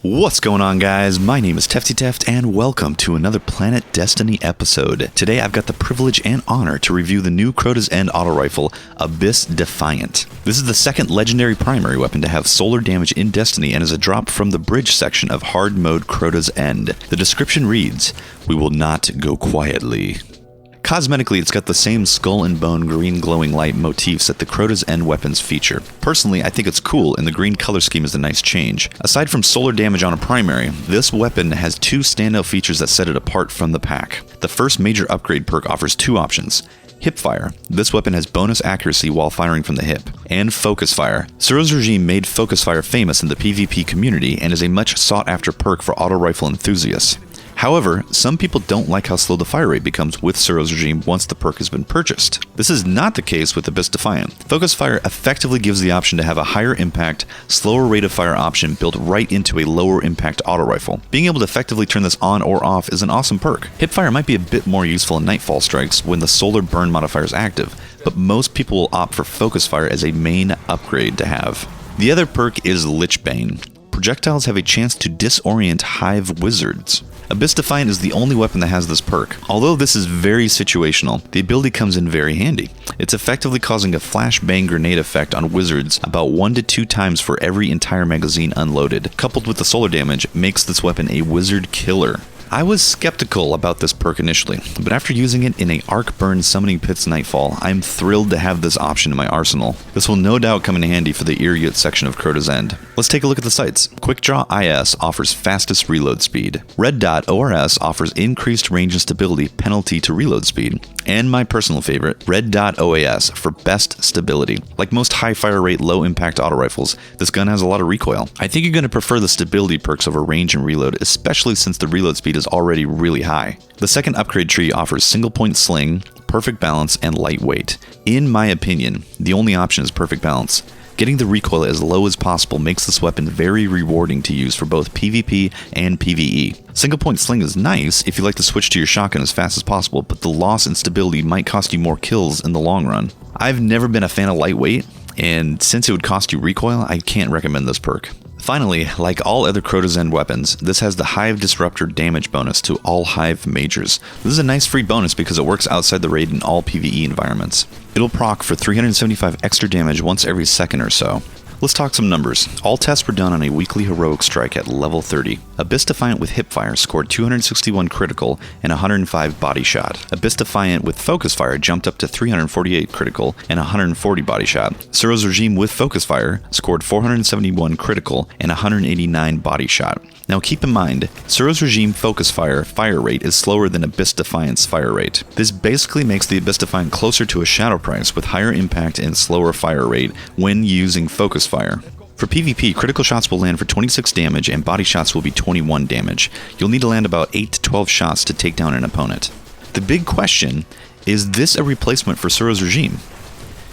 What's going on, guys? My name is TeftyTeft, and welcome to another Planet Destiny episode. Today I've got the privilege and honor to review the new Crota's End auto rifle, Abyss Defiant. This is the second legendary primary weapon to have solar damage in Destiny and is a drop from the bridge section of hard mode Crota's End. The description reads, "We will not go quietly." Cosmetically, it's got the same skull and bone green glowing light motifs that the Crota's End weapons feature. Personally, I think it's cool, and the green color scheme is a nice change. Aside from solar damage on a primary, this weapon has two standout features that set it apart from the pack. The first major upgrade perk offers two options. Hipfire. This weapon has bonus accuracy while firing from the hip. And Focus Fire. Suros Regime made Focus Fire famous in the PvP community and is a much sought after perk for auto rifle enthusiasts. However, some people don't like how slow the fire rate becomes with Suros Regime once the perk has been purchased. This is not the case with Abyss Defiant. Focus Fire effectively gives the option to have a higher impact, slower rate of fire option built right into a lower impact auto rifle. Being able to effectively turn this on or off is an awesome perk. Hipfire might be a bit more useful in Nightfall strikes when the solar burn modifier is active, but most people will opt for Focus Fire as a main upgrade to have. The other perk is Lichbane. Projectiles have a chance to disorient hive wizards. Abyss Defiant is the only weapon that has this perk. Although this is very situational, the ability comes in very handy. It's effectively causing a flashbang grenade effect on wizards about 1 to 2 times for every entire magazine unloaded. Coupled with the solar damage, makes this weapon a wizard killer. I was skeptical about this perk initially, but after using it in a Arc Burn Summoning Pits Nightfall, I'm thrilled to have this option in my arsenal. This will no doubt come in handy for the Iriyut section of Crota's End. Let's take a look at the sights. Quickdraw IS offers fastest reload speed. Red Dot ORS offers increased range and stability penalty to reload speed. And my personal favorite, Red Dot OAS for best stability. Like most high fire rate, low impact auto rifles, this gun has a lot of recoil. I think you're going to prefer the stability perks over range and reload, especially since the reload speed is already really high. The second upgrade tree offers single point sling, perfect balance, and lightweight. In my opinion, the only option is perfect balance. Getting the recoil as low as possible makes this weapon very rewarding to use for both PvP and PvE. Single point sling is nice if you like to switch to your shotgun as fast as possible, but the loss in stability might cost you more kills in the long run. I've never been a fan of lightweight, and since it would cost you recoil, I can't recommend this perk. Finally, like all other Crota's End weapons, this has the Hive Disruptor damage bonus to all Hive Majors. This is a nice free bonus because it works outside the raid in all PvE environments. It'll proc for 375 extra damage once every second or so. Let's talk some numbers. All tests were done on a weekly heroic strike at level 30. Abyss Defiant with Hipfire scored 261 critical and 105 body shot. Abyss Defiant with Focus Fire jumped up to 348 critical and 140 body shot. Suros Regime with Focus Fire scored 471 critical and 189 body shot. Now keep in mind, Suros Regime Focus Fire fire rate is slower than Abyss Defiant's fire rate. This basically makes the Abyss Defiant closer to a Shadow Price with higher impact and slower fire rate when using Focus Fire. For PvP, critical shots will land for 26 damage and body shots will be 21 damage. You'll need to land about 8 to 12 shots to take down an opponent. The big question, is this a replacement for Suros Regime?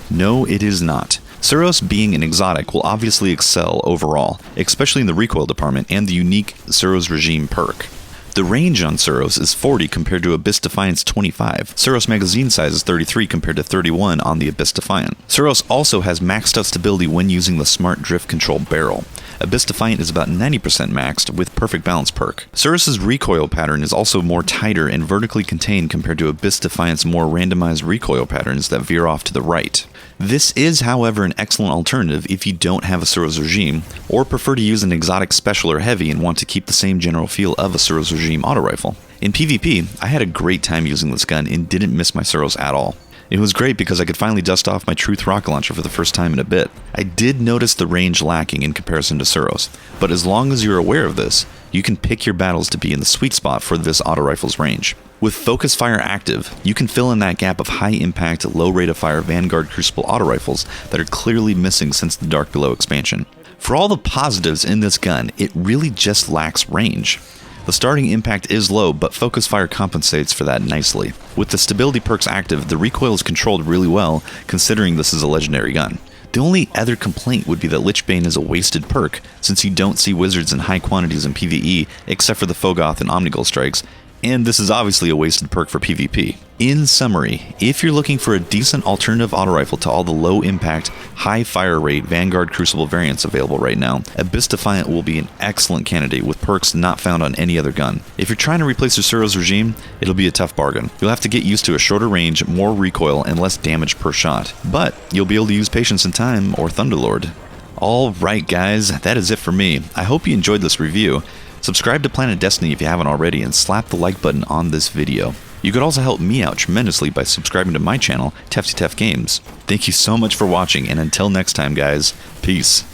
No, it is not. Suros being an exotic will obviously excel overall, especially in the recoil department and the unique Suros Regime perk. The range on Suros is 40 compared to Abyss Defiant's 25. Suros magazine size is 33 compared to 31 on the Abyss Defiant. Suros also has maxed out stability when using the Smart Drift Control barrel. Abyss Defiant is about 90% maxed with perfect balance perk. Suros' recoil pattern is also more tighter and vertically contained compared to Abyss Defiant's more randomized recoil patterns that veer off to the right. This is, however, an excellent alternative if you don't have a Suros Regime, or prefer to use an exotic special or heavy and want to keep the same general feel of a Suros Regime auto rifle. In PvP, I had a great time using this gun and didn't miss my Suros at all. It was great because I could finally dust off my Truth rocket launcher for the first time in a bit. I did notice the range lacking in comparison to Suros, but as long as you're aware of this, you can pick your battles to be in the sweet spot for this auto rifle's range. With Focus Fire active, you can fill in that gap of high impact, low rate of fire Vanguard Crucible auto rifles that are clearly missing since the Dark Below expansion. For all the positives in this gun, it really just lacks range. The starting impact is low, but Focus Fire compensates for that nicely. With the stability perks active, the recoil is controlled really well, considering this is a legendary gun. The only other complaint would be that Lichbane is a wasted perk, since you don't see wizards in high quantities in PvE, except for the Fogoth and Omnigul strikes, and this is obviously a wasted perk for PvP. In summary, if you're looking for a decent alternative auto rifle to all the low impact, high fire rate Vanguard Crucible variants available right now, Abyss Defiant will be an excellent candidate with perks not found on any other gun. If you're trying to replace your Suros Regime, it'll be a tough bargain. You'll have to get used to a shorter range, more recoil, and less damage per shot. But you'll be able to use Patience in Time or Thunderlord. Alright guys, that is it for me. I hope you enjoyed this review. Subscribe to PlanetDestiny if you haven't already, and slap the like button on this video. You could also help me out tremendously by subscribing to my channel, TeftyTef Games. Thank you so much for watching, and until next time guys, peace.